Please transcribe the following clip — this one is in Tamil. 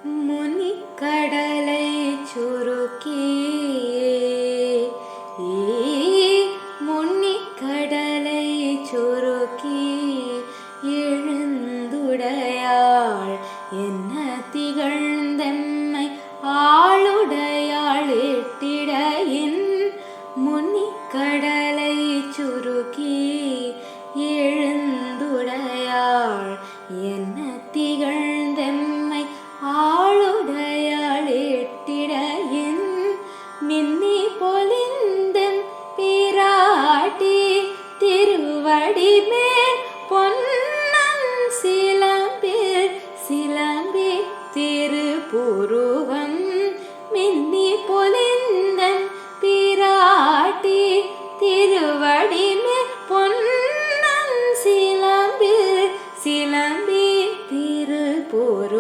முனிக்கடலை சுருக்கி முனிக்கடலை சுருக்கி எழுந்துடையாள் என்ன திகழ்ந்தெம்மை ஆளுடையாள் எட்டிடையின் முனிக்கடலை சுருக்கி எழுந்துடையாள் என்ன திகழ்ந்தெம்மை ஆளுடையாள் எட்டிடையின் மின்னி பொலிந்தெம் பிராட்டி திருவடி மேல் பொன்னன் சிலம்பி திருப்புருவம் மின்னி பொலிந்தெம் பிராட்டி திருவடி மேல் பொன்னன் சிலம்பி திருப்புருவம்